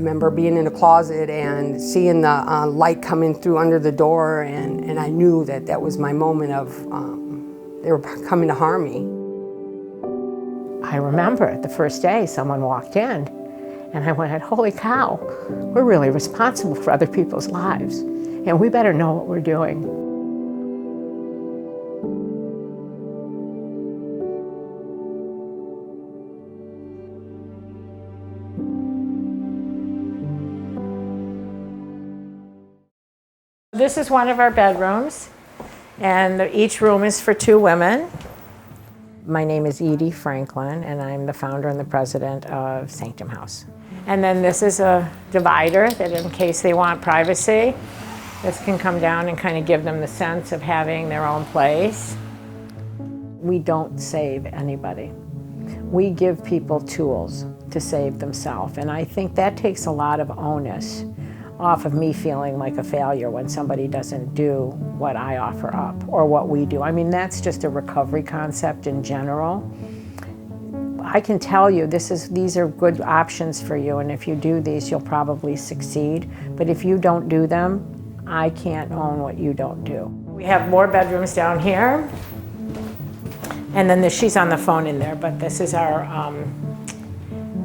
remember being in a closet and seeing the light coming through under the door, and I knew that that was my moment of they were coming to harm me. I remember the first day someone walked in, and I went, holy cow, we're really responsible for other people's lives, and we better know what we're doing. This is one of our bedrooms, and each room is for 2 women. My name is Edee Franklin, and I'm the founder and the president of Sanctum House. And then this is a divider that in case they want privacy, this can come down and kind of give them the sense of having their own place. We don't save anybody. We give people tools to save themselves, and I think that takes a lot of onus off of me feeling like a failure when somebody doesn't do what I offer up or what we do. I mean, that's just a recovery concept in general. I can tell you these are good options for you, and if you do these, you'll probably succeed. But if you don't do them, I can't own what you don't do. We have more bedrooms down here, and then she's on the phone in there, but this is our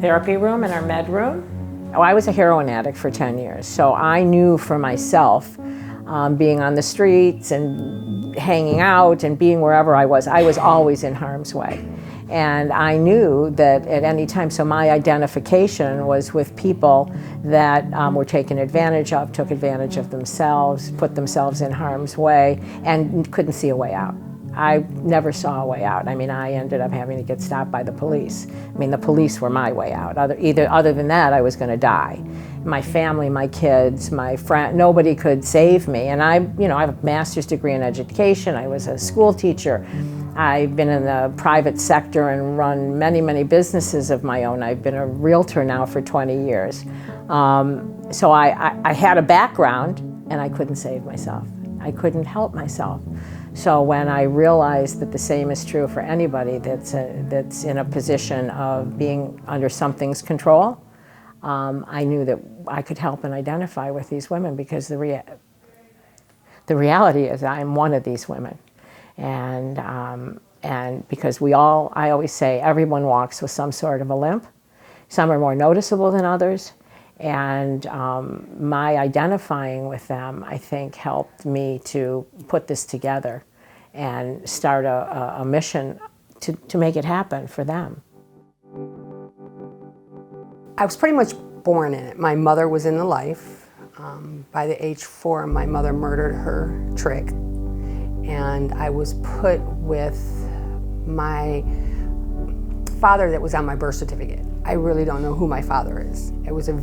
therapy room and our med room. Oh, I was a heroin addict for 10 years, so I knew for myself, being on the streets and hanging out and being wherever I was always in harm's way. And I knew that at any time, so my identification was with people that were taken advantage of, took advantage of themselves, put themselves in harm's way, and couldn't see a way out. I never saw a way out. I mean, I ended up having to get stopped by the police. I mean, the police were my way out. Other than that, I was going to die. My family, my kids, my friend, nobody could save me. And I have a master's degree in education. I was a school teacher. I've been in the private sector and run many, many businesses of my own. I've been a realtor now for 20 years. So I had a background, and I couldn't save myself. I couldn't help myself. So when I realized that the same is true for anybody that's in a position of being under something's control, I knew that I could help and identify with these women, because the reality is I'm one of these women. And because I always say everyone walks with some sort of a limp. Some are more noticeable than others. And my identifying with them, I think, helped me to put this together and start a mission to make it happen for them. I was pretty much born in it. My mother was in the life. By the age 4, my mother murdered her trick. And I was put with my father that was on my birth certificate. I really don't know who my father is. It was an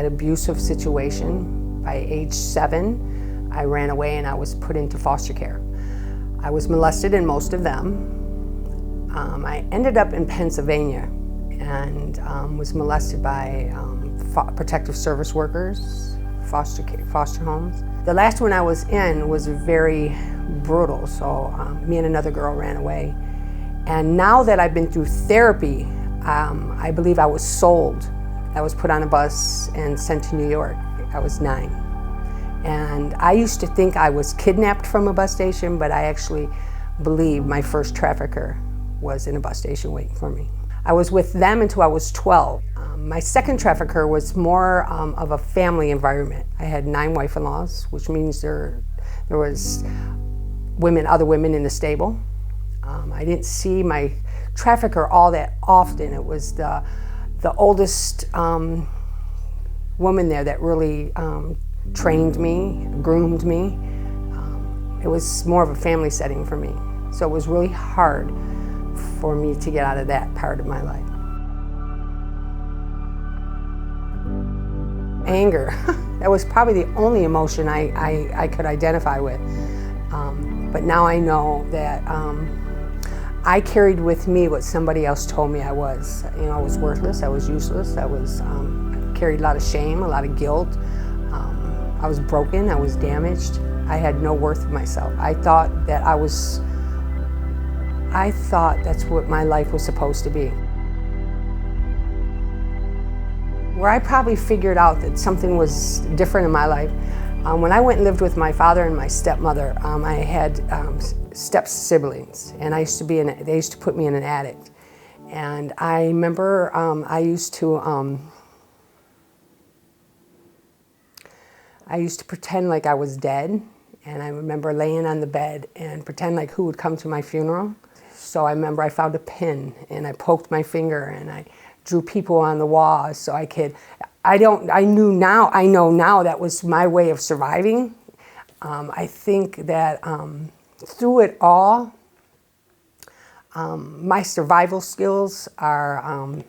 abusive situation. By age 7, I ran away and I was put into foster care. I was molested in most of them. I ended up in Pennsylvania and was molested by protective service workers, foster homes. The last one I was in was very brutal, so me and another girl ran away. And now that I've been through therapy, I believe I was sold. I was put on a bus and sent to New York. I was 9. And I used to think I was kidnapped from a bus station, but I actually believe my first trafficker was in a bus station waiting for me. I was with them until I was 12. My second trafficker was more of a family environment. I had 9 wife-in-laws, which means there was other women in the stable. I didn't see my trafficker all that often. It was the oldest woman there that really trained me, groomed me. It was more of a family setting for me. So it was really hard for me to get out of that part of my life. Anger. That was probably the only emotion I could identify with. But now I know that I carried with me what somebody else told me I was. I was worthless, I was useless, I carried a lot of shame, a lot of guilt. I was broken, I was damaged. I had no worth of myself. I thought that's what my life was supposed to be. where I probably figured out that something was different in my life. When I went and lived with my father and my stepmother, I had step siblings, and they used to put me in an attic. And I remember I used to pretend like I was dead, and I remember laying on the bed and pretend like who would come to my funeral. So I remember I found a pin and I poked my finger and I drew people on the wall so I could. I know now that was my way of surviving. I think that through it all, my survival skills are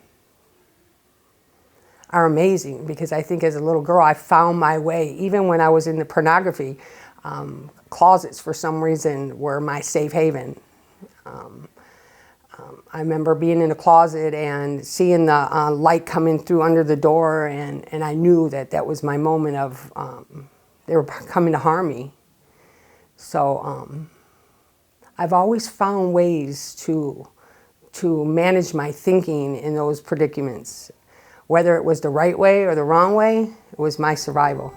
amazing, because I think as a little girl I found my way. Even when I was in the pornography, closets for some reason were my safe haven. I remember being in a closet and seeing the light coming through under the door, and I knew that that was my moment of, they were coming to harm me. So I've always found ways to manage my thinking in those predicaments. Whether it was the right way or the wrong way, it was my survival.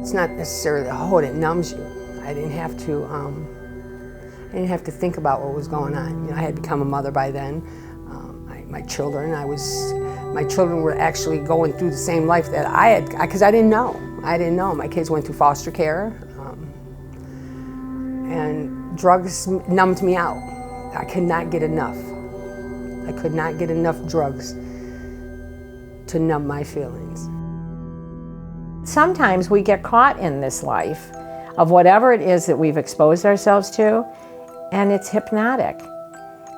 It's not necessarily the hold, it numbs you. I didn't have to think about what was going on. You know, I had become a mother by then. My children were actually going through the same life that I had, because I didn't know. My kids went through foster care, and drugs numbed me out. I could not get enough. I could not get enough drugs to numb my feelings. Sometimes we get caught in this life of whatever it is that we've exposed ourselves to, and it's hypnotic.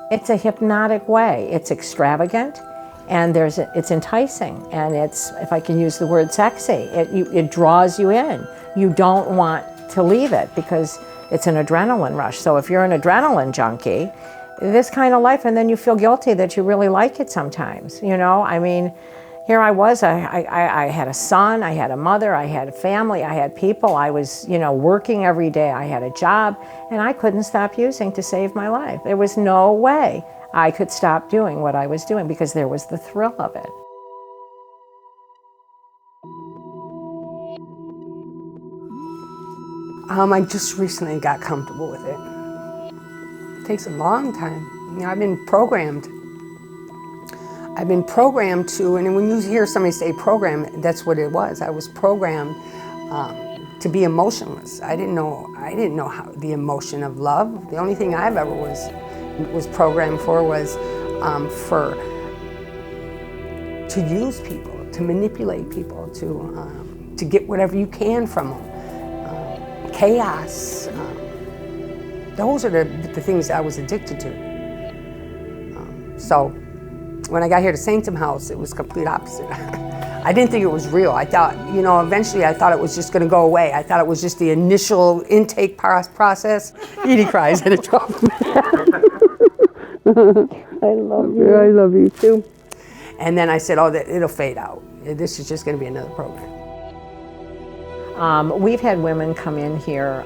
It's a hypnotic way. It's extravagant, and it's enticing, and it's, if I can use the word, sexy. It draws you in. You don't want to leave it because it's an adrenaline rush. So if you're an adrenaline junkie, this kind of life, and then you feel guilty that you really like it sometimes, you know? I mean, here I was, I had a son, I had a mother, I had a family, I had people, I was, you know, working every day, I had a job, and I couldn't stop using to save my life. There was no way I could stop doing what I was doing because there was the thrill of it. I just recently got comfortable with it. It takes a long time. You know, I've been programmed to, and when you hear somebody say program, that's what it was. I was programmed to be emotionless. I didn't know how the emotion of love. The only thing I've ever was programmed for was to use people, to manipulate people, to get whatever you can from them. Chaos. Those are the things I was addicted to. So when I got here to Sanctum House, it was complete opposite. I didn't think it was real. I thought, you know, eventually I thought it was just going to go away. I thought it was just the initial intake process. Edie cries and it dropped me. I love you. I love you too. And then I said, oh, it'll fade out. This is just going to be another program. We've had women come in here,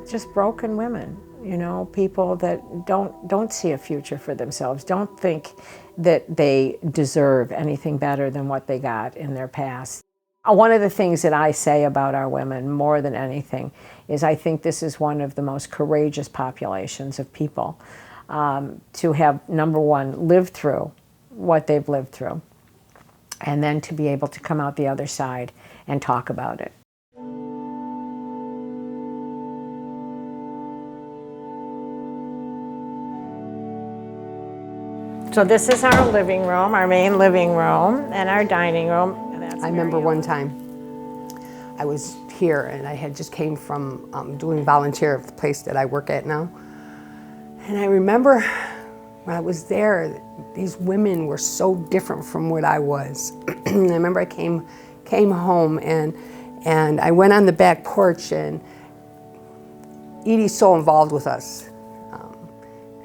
just broken women. You know, people that don't see a future for themselves, don't think that they deserve anything better than what they got in their past. One of the things that I say about our women more than anything is I think this is one of the most courageous populations of people to have, number one, lived through what they've lived through, and then to be able to come out the other side and talk about it. So this is our living room, our main living room, and our dining room. And I remember one time I was here and I had just came from doing volunteer at the place that I work at now. And I remember when I was there, these women were so different from what I was. I remember I came home and I went on the back porch, and Edee's so involved with us.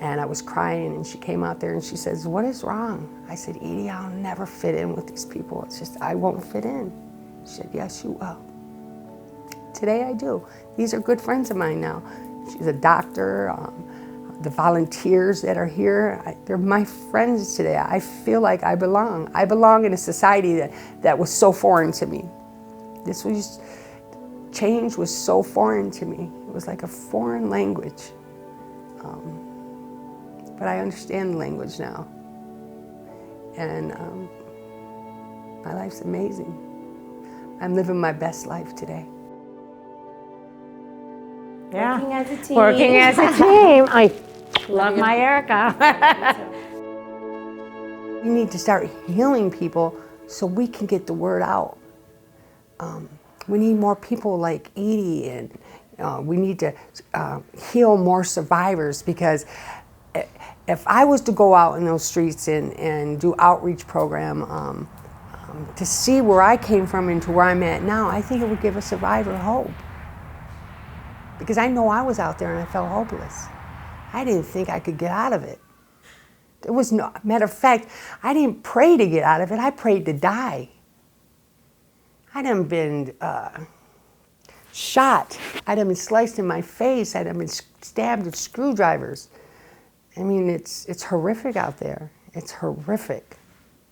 And I was crying, and she came out there and she says, what is wrong? I said, Edee, I'll never fit in with these people. It's just, I won't fit in. She said, yes, you will. Today I do. These are good friends of mine now. She's a doctor. The volunteers that are here, they're my friends today. I feel like I belong. I belong in a society that was so foreign to me. Change was so foreign to me. It was like a foreign language. But I understand the language now. And my life's amazing. I'm living my best life today. Yeah. Working as a team. Working as a team. I love my Erica. We need to start healing people so we can get the word out. We need more people like Edee, and we need to heal more survivors, because if I was to go out in those streets and do outreach program to see where I came from and to where I'm at now, I think it would give a survivor hope. Because I know I was out there and I felt hopeless. I didn't think I could get out of it. There was no, matter of fact, I didn't pray to get out of it, I prayed to die. I'd have been shot, I'd have been sliced in my face, I'd have been stabbed with screwdrivers. I mean, it's horrific out there, it's horrific.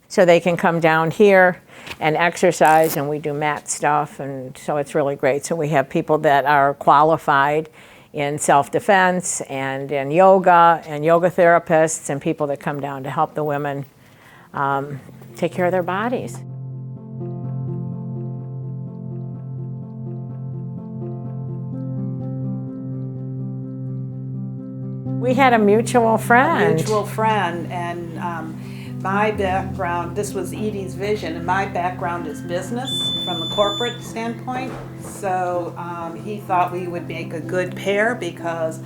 So they can come down here and exercise, and we do mat stuff, and so it's really great. So we have people that are qualified in self-defense and in yoga, and yoga therapists, and people that come down to help the women take care of their bodies. We had a mutual friend. And my background, this was Edee's vision, and my background is business from a corporate standpoint. So he thought we would make a good pair, because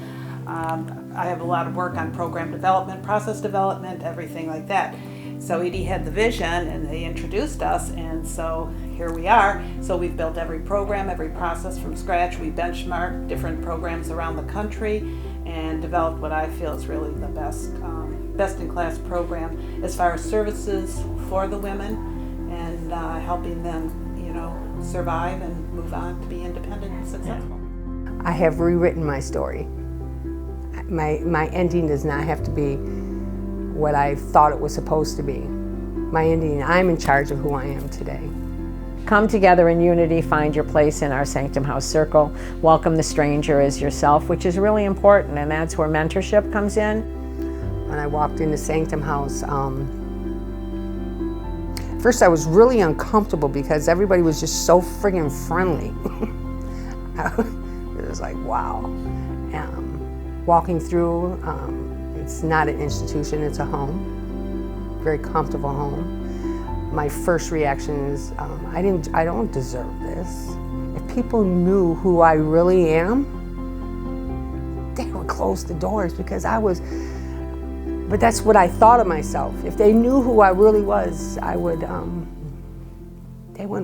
I have a lot of work on program development, process development, everything like that. So Edee had the vision, and they introduced us, and so here we are. So we've built every program, every process from scratch. We benchmarked different programs around the country and developed what I feel is really the best-in-class program as far as services for the women and helping them, survive and move on to be independent and successful. I have rewritten my story. My ending does not have to be what I thought it was supposed to be. My ending, I'm in charge of who I am today. Come together in unity, find your place in our Sanctum House circle. Welcome the stranger as yourself, which is really important, and that's where mentorship comes in. When I walked into Sanctum House, first I was really uncomfortable because everybody was just so friggin' friendly. It was like, wow. Walking through, it's not an institution, it's a home, very comfortable home. My first reaction is, I don't deserve this. If people knew who I really am, they would close the doors, because but that's what I thought of myself. If they knew who I really was, they wouldn't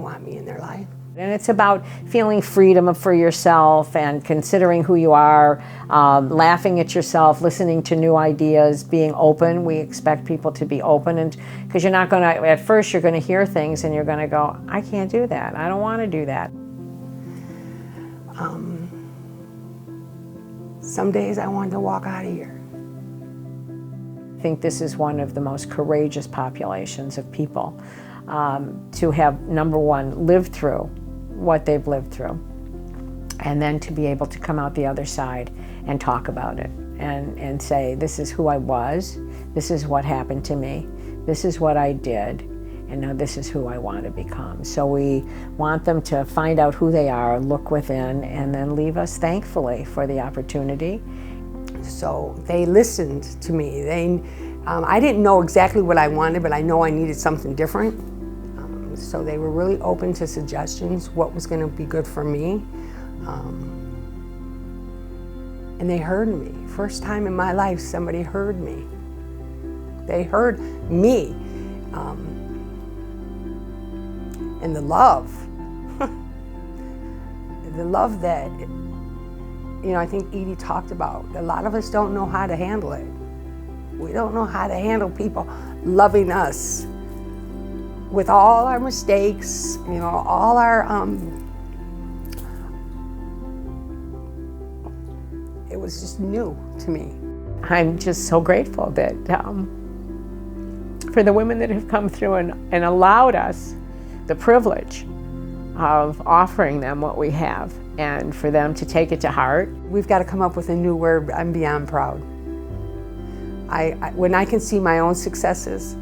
want me in their life. And it's about feeling freedom for yourself and considering who you are, laughing at yourself, listening to new ideas, being open. We expect people to be open, and because you're not going to, at first you're going to hear things and you're going to go, I can't do that. I don't want to do that. Some days I wanted to walk out of here. I think this is one of the most courageous populations of people to have, number one, lived through what they've lived through, and then to be able to come out the other side and talk about it and say, this is who I was, this is what happened to me, this is what I did, and now this is who I want to become. So we want them to find out who they are, look within, and then leave us thankfully for the opportunity. So they listened to me. I didn't know exactly what I wanted, but I know I needed something different. So they were really open to suggestions, what was going to be good for me. And they heard me. First time in my life, somebody heard me. They heard me. And the love. The love that, I think Edee talked about. A lot of us don't know how to handle it. We don't know how to handle people loving us with all our mistakes, you know, all our, it was just new to me. I'm just so grateful that for the women that have come through and allowed us the privilege of offering them what we have, and for them to take it to heart. We've got to come up with a new word. I'm beyond proud. When I can see my own successes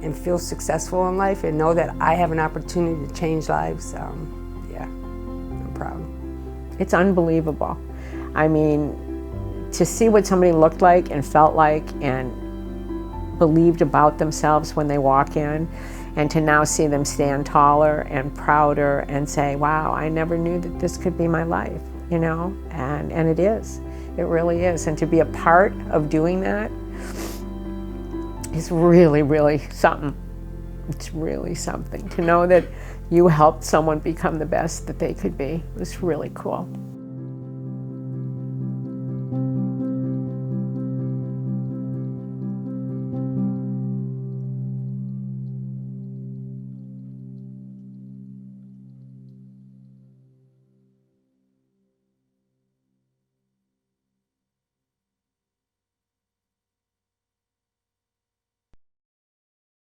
and feel successful in life and know that I have an opportunity to change lives, yeah, I'm proud. It's unbelievable. I mean, to see what somebody looked like and felt like and believed about themselves when they walk in, and to now see them stand taller and prouder and say, wow, I never knew that this could be my life, you know? And it is. It really is. And to be a part of doing that is really, really something. It's really something. To know that you helped someone become the best that they could be was really cool.